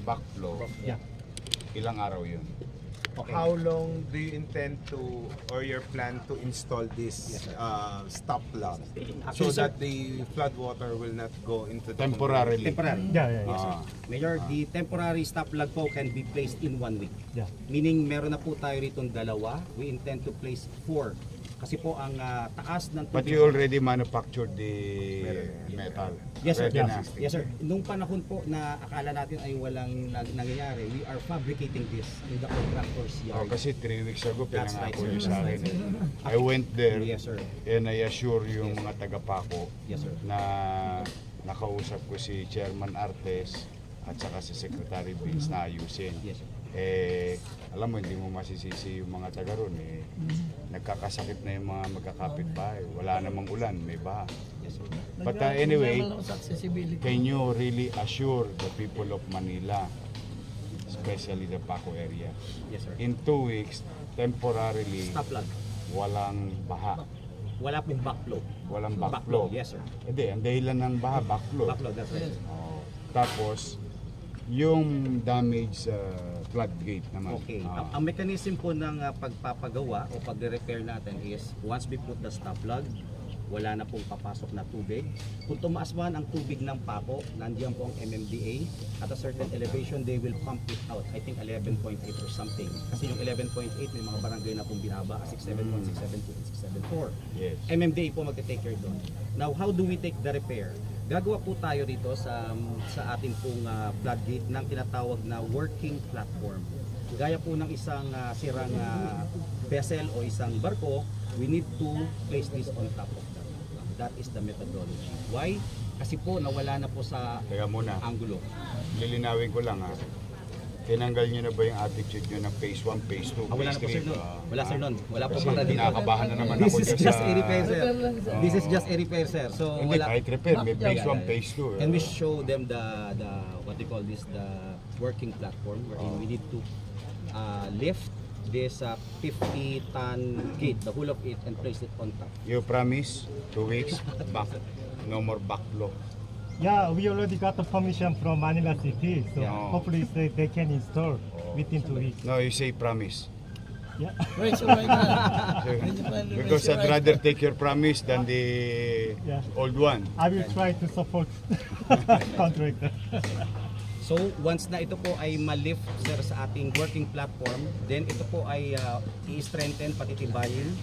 backflow, Yeah. ilang araw yun? Okay. How long do you intend to, or your plan to install this stop plug so Actually, sir, that the flood water will not go into the Temporarily. temporary. Yeah. Mayor, the temporary stop plug po can be placed in 1 week. Yeah. Meaning meron na po tayo rito dalawa. We intend to place 4. Kasi po ang taas ng But tubig. you already manufactured the metal? Yes sir. Ready na? Yes sir. Nung panahon po na akala natin ay walang nangyayari, we are fabricating this in the contractor's Oh, yard. kasi 3 weeks ago That's pinangako right, niyo sir. sa akin. I went there Yes sir. and I assure yung mga taga-Paco Yes sir. na nakausap ko si Chairman Artes at saka si Secretary Vince na ayusin. Yes sir. Alam mo, hindi mo masisisi yung mga taga ron nagkakasakit na yung mga magkakapit-bahay. Wala namang ulan, may baha. Yes sir. But anyway, can you really assure the people of Manila, especially the Paco area, Yes sir. in 2 weeks, temporarily, Stop plug. walang baha, Wala pong backflow. walang backflow? Yes sir. Hindi, ang dahilan ng baha, backflow. Backflow, that's right. Oh, tapos, yung damage sa floodgate naman. Okay. Ah. Ang mechanism po ng pagpapagawa o pagre-repair natin is once we put the stop plug, wala na pong papasok na tubig. Kung tumaas man ang tubig ng Paco, nandiyan po ang MMDA. At a certain elevation, they will pump it out. I think 11.8 or something. Kasi yung 11.8 may mga barangay na pong binaba, 671, 672, and 674. Yes. MMDA po magte-take care doon. Now, how do we take the repair? Gagawa po tayo rito sa ating pong floodgate ng tinatawag na working platform. Gaya po ng isang sirang vessel o isang barko, we need to place this on top of that. That is the methodology. Why? Kasi po nawala na po sa Teka muna, angulo. lilinawin ko lang ha. Tinanggal nyo na ba yung attitude nyo ng phase 1, phase 2, Wala na phase po sir 3? nun. Wala sir nun. Wala po Kasi para dito. kinakabahan na naman This ako is dyan just sa... a repair sir. This is just a repair sir. So Hindi, wala. kahit repair, may phase 1, Yeah. phase 2. Can we show them the what they call this, the working platform wherein we need to lift this 50-ton gate, the whole of it, and place it on top. You promise 2 weeks, back, no more backflow. Yeah, we already got the permission from Manila City, so Yeah. hopefully they can install within 2 weeks. No, you say promise. Yeah. Because I'd rather take your promise than the Yeah. old one. I will try to support contractor. So once na ito po ay ma-lift sir sa ating working platform, then ito po ay i-strengthen, patitibayin.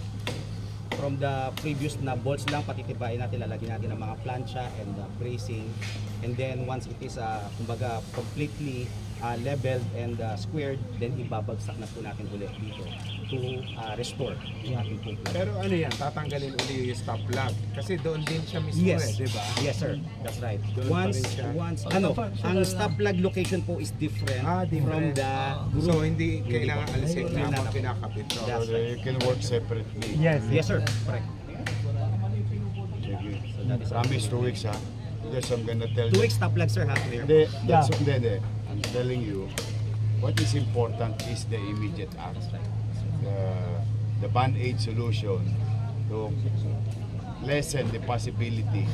From the previous na bolts lang, patitibayin natin, lalagyan natin ng mga plancha and bracing. And then once it is kumbaga completely leveled and squared, then ibabagsak na po natin ulit dito to restore yung ating pong plug. Pero ano yan, tatanggalin uli yung stop plug. Kasi doon din siya mismo Yes, di ba? yes sir, that's right. Doon pa Once, rin siya. ang stop plug location po is different, from different. the group. So hindi kailangan po. alisin Hindi na na- habang kinakabit. No? That's So you can work separately. Yes. Yes sir, correct. Sige. that is- Promise 2 weeks ha. Because I'm gonna tell 2 you. weeks stop plug sir, clear. Hindi, hindi. I'm telling you, what is important is the immediate act. The band-aid solution to lessen the possibility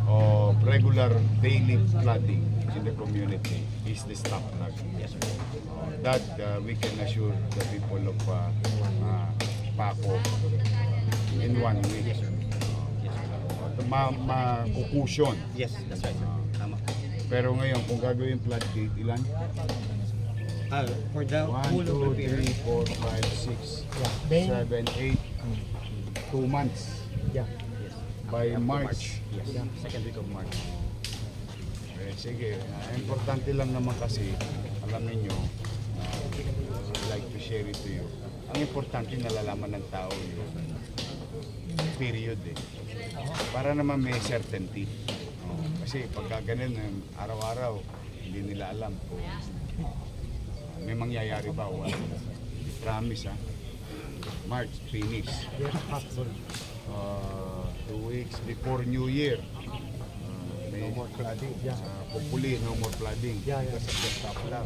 of regular daily flooding in the community is the stop plug. Yes sir. That we can assure the people of Paco in 1 week. Makukusyon. Yes, that's right sir. Tama. Pero ngayon, kung gagawin floodgate, ilan? For the 1, whole 2, of repair, 3, 4, 5, 6, May- 7, 8, 2 months. Yeah. yes. By Up to March. Yes, second week of March. Sige, importante lang naman kasi, alam niyo, I'd like to share it to you. Ang importante nalalaman ng tao yung period Para naman may certainty. Kasi pagka ganun, araw-araw, hindi nila alam kung may mangyayari ba o wala. Promise ha. March, finish. Yes, possible. 2 weeks before New Year. No more flooding. Yeah. Hopefully, no more flooding. Yeah, yeah. Because of the stop plug.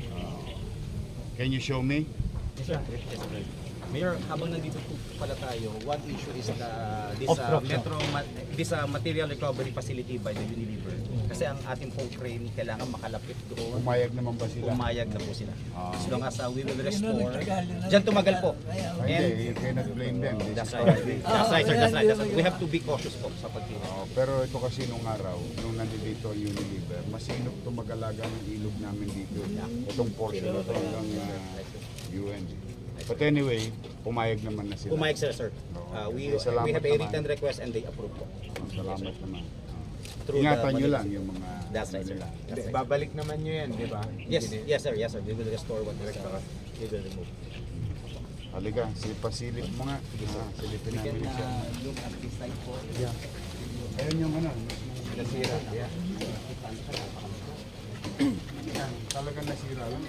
Can you show me? Yes sir. Yes, sir. Mayor, habang nandito po pala tayo, one issue is this Obstruction. material recovery facility by the Unilever. Kasi ang ating pong crane kailangan makalapit doon. Pumayag naman ba sila? Pumayag na po sila. Ah. As long as we will restore. Diyan tumagal po. And Hindi, you cannot blame them. This that's is right. That's right, sir. That's right. That's right. We have to be cautious po sa pagtira. Pero ito kasi nung araw, nung nandito ang Unilever, masinop tumagalaga ng ilog namin dito. Itong portion ito hanggang UN. But anyway, pumayag naman na sila. Pumayag sila, sir. We Salamat have a naman. written request and they approve po. Salamat naman. Through Ingatan the nyo lang yung mga... That's right, sir. nila. That's right. Babalik naman nyo yan, di ba? Yes, yes, sir. Yes, sir. We will restore what is we will remove. Halika, pasilip mo nga. Silipin We can namin siya. look at this side po. Ayun yung ano. Nasira. Yeah. Yan, talagang nasira lang.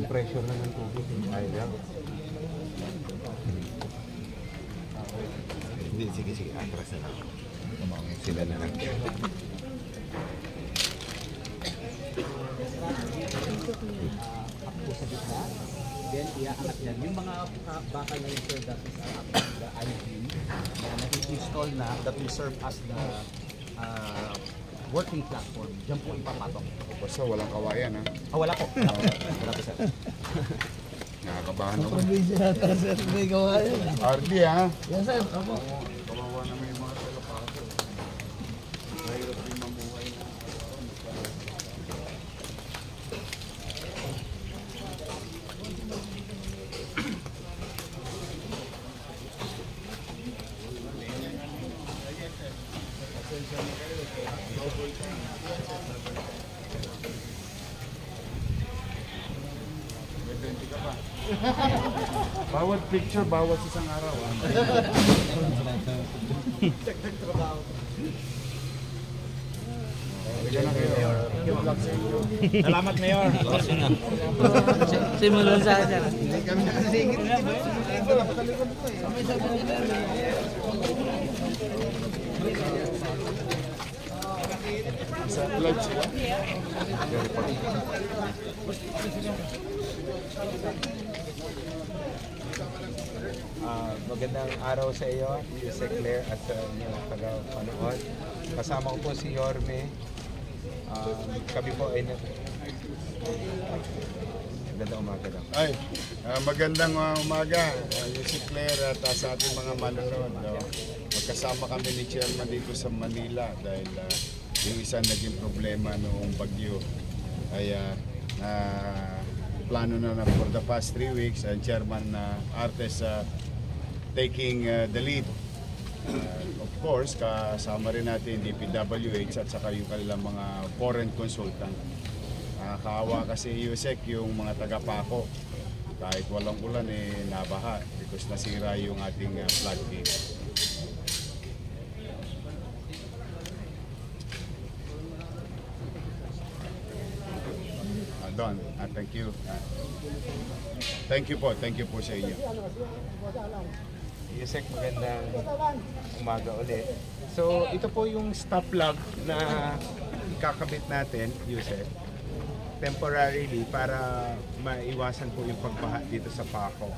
Pressure na ng tubig. Ayaw. Hindi, sige, atras na lang. Sila na lang. Up po sa gitna. Then, iaangat yan. Yung mga bakal na yung sir that is the IV na nag-install na that will serve as the working platform. Diyan po ipapatok. Basta walang kawayan ha. Wala po. Wala po, sir. Nakakabahan ako. Probinsya nata, sir. May kawayan. RD ha. Yes, sir. Opo. Kawawa naman yung mga tagapaso. Mahirap din mamuhay na. May 20 ka pa. Bawat picture, bawat isang araw. Halika na kayo. Good luck sa inyo. Salamat, Mayor. Simulan sa akin. Sa live sila? Magandang araw sa iyo, Yusek Claire at sa inyong taga-panood. Kasama ko po si Yorme. Kami po ay magandang umaga daw. Ay, magandang umaga, Yusek Claire at sa ating mga manonood. Magkasama kami ni Chairman dito sa Manila dahil yung isa naging problema noong bagyo ay plano na for the past 3 weeks and Chairman Artes taking the lead. Of course, kasama rin natin DPWH at saka yung kanilang mga foreign consultant. Nakakaawa kasi Yusek yung mga taga-Paco. Kahit walang ulan nabaha because nasira yung ating floodgate. Don, thank you. Thank you po sa inyo. Yusek, magandang umaga ulit. So, ito po yung stop log na kakabit natin, Yusek, temporarily para maiwasan po yung pagbaha dito sa Paco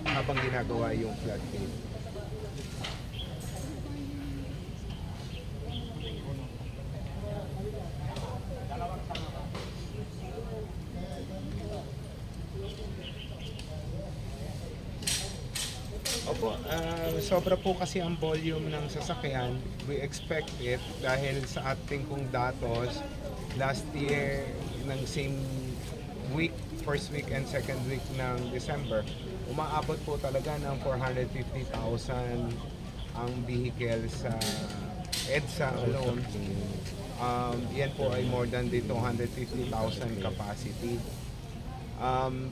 habang ginagawa yung floodgate. Opo, sobra po kasi ang volume ng sasakyan. We expect it dahil sa ating kong datos last year ng same week, first week and second week ng December, umaabot po talaga ng 450,000 ang vehicle sa EDSA alone. Yan po ay more than the 250,000 capacity.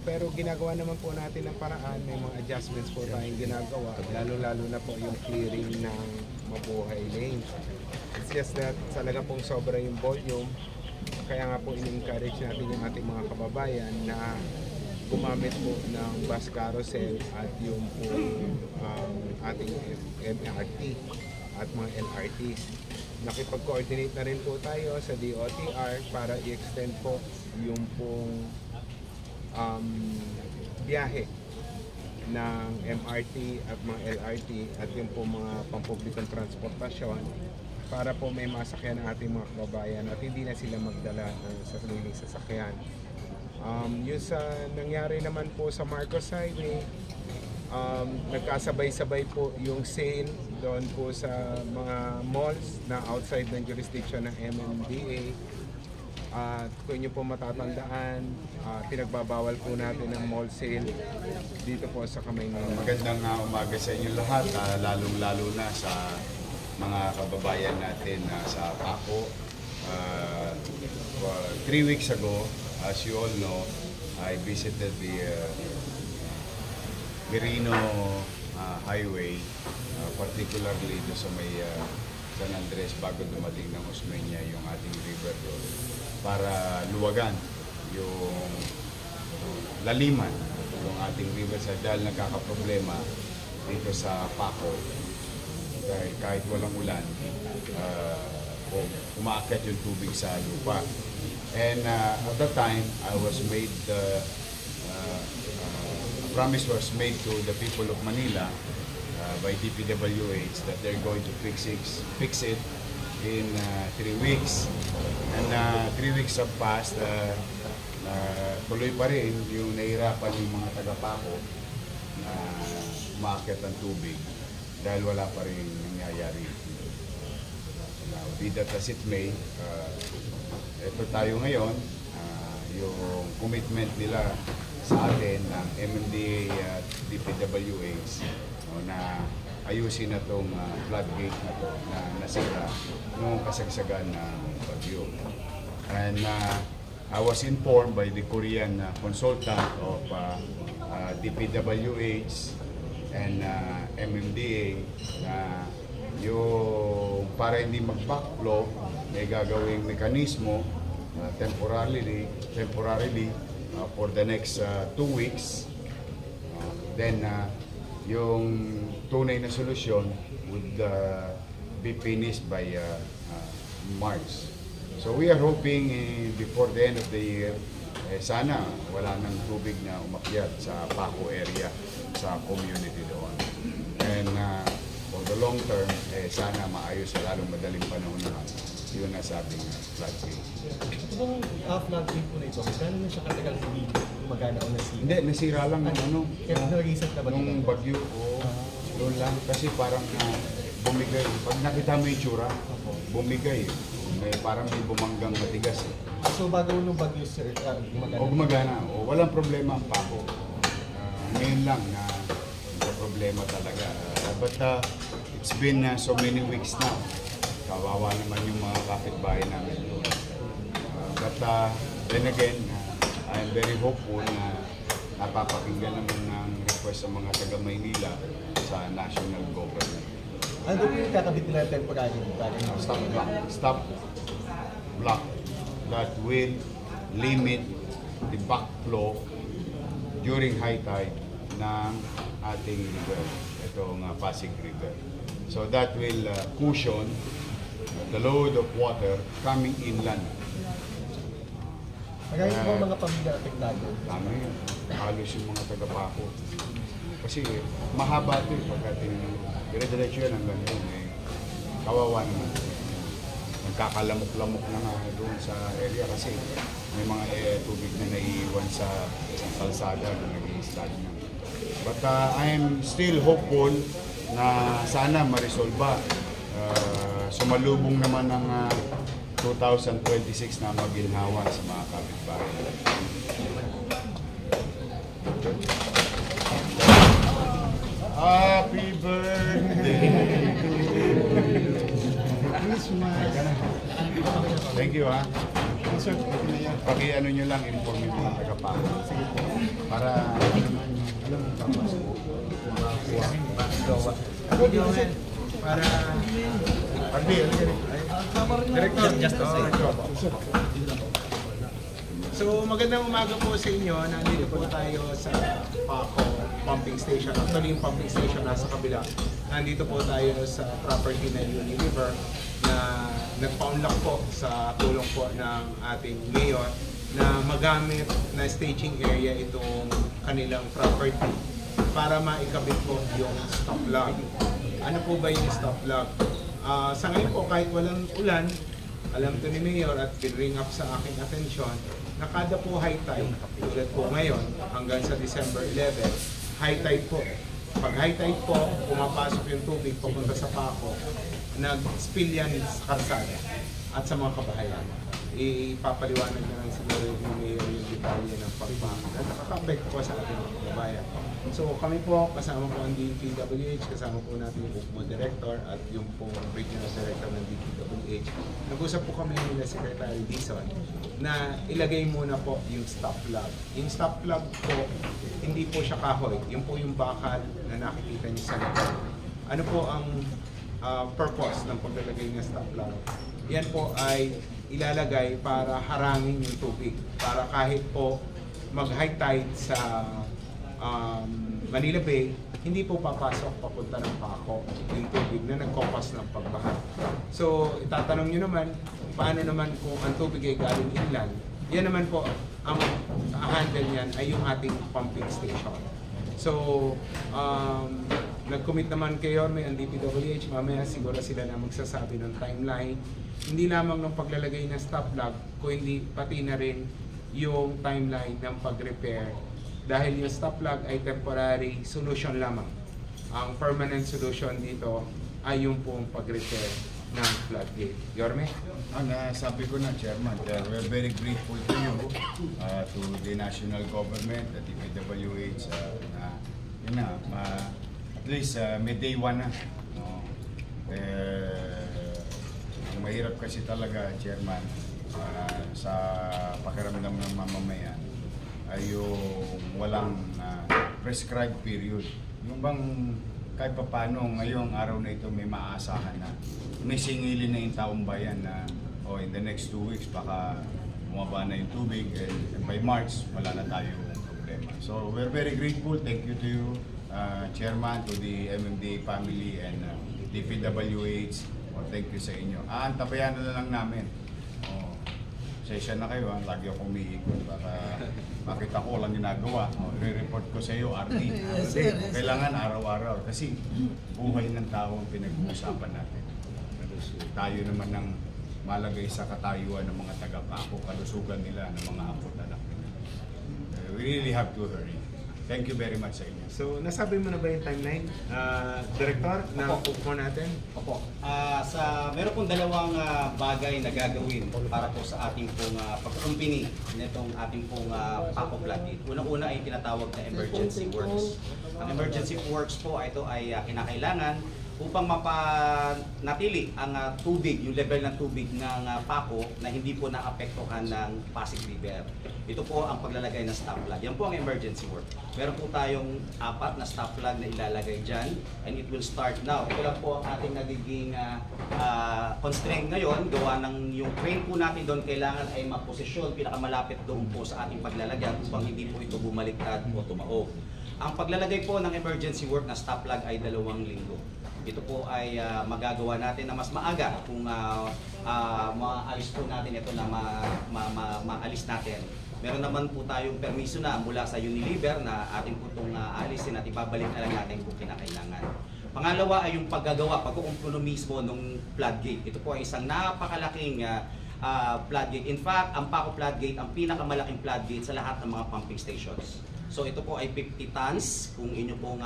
Pero ginagawa naman po natin ng paraan, may mga adjustments po tayong ginagawa, lalo-lalo na po yung clearing ng Mabuhay Lane. It's just that talaga pong sobra yung volume, kaya nga po in-encourage natin yung ating mga kababayan na gumamit po ng bus carousel at yung po ating MRT at mga LRTs. Nakipag-coordinate na rin po tayo sa DOTR para i-extend po yung pong biyahe ng MRT at mga LRT at yung po mga pampublikong transportasyon para po may masakyan ang ating mga kababayan at hindi na sila magdala ng sariling sasakyan. Yung sa nangyari naman po sa Marcos Highway, nagkasabay-sabay po yung sale doon po sa mga malls na outside ng jurisdiction ng MMDA. At kung inyo po matatandaan, pinagbabawal po natin ang mall sale dito po sa Kamaynawa. Magandang umaga sa inyo lahat, lalong-lalo na sa mga kababayan natin sa Paco. 3 weeks ago, as you all know, I visited the Quirino Highway, particularly doon sa may San Andres bago dumating ng Osmeña yung ating river road para luwagan yung laliman yung ating river sa dahil nagkakaproblema dito sa Paco dahil kahit walang ulan umaakyat yung tubig sa lupa. And at that time, I was made, a promise was made to the people of Manila by DPWH that they're going to fix it in 3 weeks. And 3 weeks have passed, tuloy pa rin yung nahihirapan yung mga taga-Paco na umaakyat ang tubig dahil wala pa rin nangyayari. Be that as it may, ito tayo ngayon, yung commitment nila sa atin ng MMDA at DPWH na ayusin na itong floodgate na to na nasira noong kasagsagan ng bagyo. And I was informed by the Korean consultant of DPWH and MMDA na yung para hindi mag-backflow, may gagawing mekanismo temporarily for the next 2 weeks. Then yung tunay na solusyon would be finished by March. So we are hoping before the end of the year, sana wala nang tubig na umakyat sa Paco area, sa community doon. And for the long term, sana maayos sa lalong madaling panahon na yun na sabing floodgate. Ito bang floodgate po na ito? Gano'n na siya katagal hindi gumagana o nasira? Hindi, nasira lang ng ano. Kaya nag-reset na ba ito? Nung bagyo o doon lang. Kasi parang bumigay. Pag nakita mo yung tsura, bumigay. Parang may bumanggang matigas. So bago nung bagyo, sir, gumagana? O gumagana. O walang problema ang Paco. Ngayon lang na may problema talaga. But it's been so many weeks now. Kawawa naman yung mga kapitbahay namin doon. But then again, I'm very hopeful na napapakinggan naman ng request sa mga taga-Maynila sa national government. Ano po yung kakabit nila temporary? Stop block that will limit the backflow during high tide ng ating river, itong Pasig River. So that will cushion the load of water coming inland. Marami po mga pamilya apektado. Dami yun. Halos yung mga taga-Paco. Kasi mahaba ito eh. Pagka dire-diretso yan hanggang doon eh. Kawawa naman. Nagkakalamok-lamok na nga doon sa area kasi may mga tubig na naiiwan sa kalsada na nag-i-stagnant. But I am still hopeful na sana ma-resolve. Sumalubong naman ng 2026 na maginhawa sa mga kapitbahay. Happy birthday to you. Thank you, ha. sir, paki-ano nyo lang, inform yung mga tagapako. Para alam mo kapasok. Para Director, just to say. So magandang umaga po sa inyo. Nandito po tayo sa Paco pumping station. Actually yung pumping station nasa kabila. Nandito po tayo sa property na Unilever na nag-found po sa tulong po ng ating mayor na magamit na staging area itong kanilang property para maikabit po yung stop log. Ano po ba yung stop log? Sa ngayon po kahit walang ulan, alam to ni Mayor at bring up sa aking atensyon, na kada po high tide, tulad po ngayon hanggang sa December 11, high tide po. Pag high tide po, pumapasok yung tubig papunta sa Paco, nag-spill yan sa kalsada at sa mga kabahayan. Ipapaliwanag na lang siguro yung Mayor yung detalye ng pagpapakot at nakaka-affect po sa ating mga kababayan. So kami po, kasama po ang DPWH, kasama po natin yung UPMO Director at yung pong Regional Director ng DPWH. Nag-usap po kami nila Secretary Dizon na ilagay muna po yung stop log. Yung stop log po, hindi po siya kahoy. Yun po yung bakal na nakikita niyo sa likod. Ano po ang purpose ng paglalagay ng stop log? Yan po ay ilalagay para harangin yung tubig. Para kahit po mag-high tide sa Manila Bay, hindi po papasok papunta ng Paco yung tubig na nagkopas ng pagbaha. So, itatanong nyo naman, paano naman kung ang tubig ay galing inland? Yan naman po, ang handle niyan ay yung ating pumping station. So, nag-commit naman kay Yorme ang DPWH, mamaya siguro sila na magsasabi ng timeline. Hindi lamang ng paglalagay ng stop log, kundi pati na rin yung timeline ng pag-repair. Dahil yung stop log ay temporary solution lamang. Ang permanent solution dito ay yung pong pag-repair ng floodgate. Yorme? Sabi ko na, Chairman, we're very grateful to you, to the national government, the DPWH, na yun na, at least may day one na. No? Mahirap kasi talaga, Chairman, sa pakiramdam ng mamamayan ay yung walang prescribed period. Yung bang kahit pa paano ngayong araw na ito may maaasahan na may singilin na yung taong bayan na in the next 2 weeks baka bumaba na yung tubig and by March wala na tayong problema. So we're very grateful. Thank you to you, Chairman, to the MMDA family and DPWH. Thank you sa inyo. Antabayan na lang namin. Session na kayo, lagi akong umiikot para makita ko lang ginagawa. Re-report ko sa iyo, RT. Kailangan araw-araw kasi buhay ng tao ang pinag-uusapan natin. Tayo naman ng malagay sa katayuan ng mga taga-Paco, kalusugan nila ng mga apot anak nila. We really have to hurry. Thank you very much sa inyo. So, nasabi mo na ba yung timeline, Director, na UPMO natin? Opo. Meron pong dalawang bagay na gagawin para po sa ating pong pag-company nitong ating pong Paco floodgate. Unang-una ay tinatawag na emergency works. Ang emergency works po ito ay kinakailangan upang mapanatili ang tubig, yung level ng tubig ng Paco na hindi po naapektuhan ng Pasig River. Ito po ang paglalagay ng stop plug. Yan po ang emergency work. Meron po tayong 4 na stop plug na ilalagay dyan and it will start now. Ito lang po ang ating nagiging constraint ngayon. Gawa ng yung crane po natin doon kailangan ay maposisyon pinakamalapit doon po sa ating paglalagyan upang hindi po ito bumaliktad o tumaob. Ang paglalagay po ng emergency work na stop plug ay 2 linggo. Ito po ay magagawa natin na mas maaga kung maalis po natin ito na maalis natin. Meron naman po tayong permiso na mula sa Unilever na ating po itong alisin at ibabalik na lang natin kung kinakailangan. Pangalawa ay yung paggagawa, pagkukumplo mismo ng floodgate. Ito po ay isang napakalaking floodgate. In fact, ang Paco floodgate, ang pinakamalaking floodgate sa lahat ng mga pumping stations. So ito po ay 50 tons. Kung inyo pong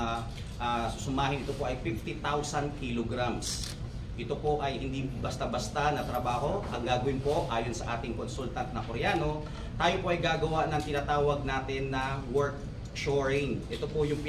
susumahin, ito po ay 50,000 kilograms. Ito po ay hindi basta-basta na trabaho. Ang gagawin po, ayon sa ating consultant na Koreano, tayo po ay gagawa ng tinatawag natin na work shoring. Ito po yung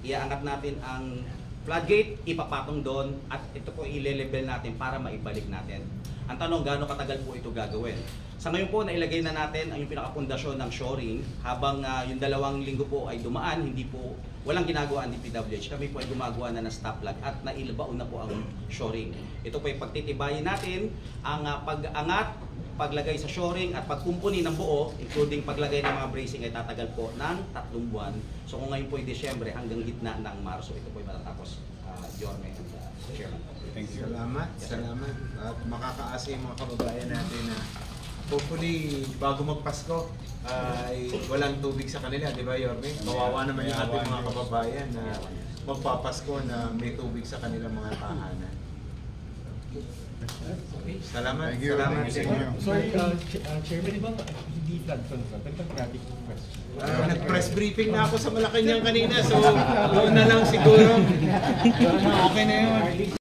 iaangat natin ang floodgate, ipapatong doon at ito po i-level natin para maibalik natin. Ang tanong, gaano katagal po ito gagawin? Sa ngayon po, nailagay na natin ang yung pinakapundasyon ng shoring habang yung 2 linggo po ay dumaan, hindi po, walang ginagawa ang DPWH. Kami po ay gumagawa na ng stop plug at nailabaon na po ang shoring. Ito po ay pagtitibayin natin ang pag-angat, paglagay sa shoring at pagkumpuni ng buo, including paglagay ng mga bracing ay tatagal po ng 3 buwan. So kung ngayon po ay Disyembre hanggang gitna ng Marso, ito po ay matatapos. Yorme and Chairman. Thank you. Salamat, salamat. At makakaasa yung mga kababayan natin na hopefully bago magpasko ay walang tubig sa kanila, di ba Yorme? Kawawa naman yung ating mga kababayan na magpapasko na may tubig sa kanilang mga tahanan. Salamat. Thank you. Salamat. Thank you. Sorry, Chairman, di ba hindi flood control? Nagpag-traffic question. Nag-press briefing na ako sa Malacanang kanina, so doon na lang siguro. Okay na yun.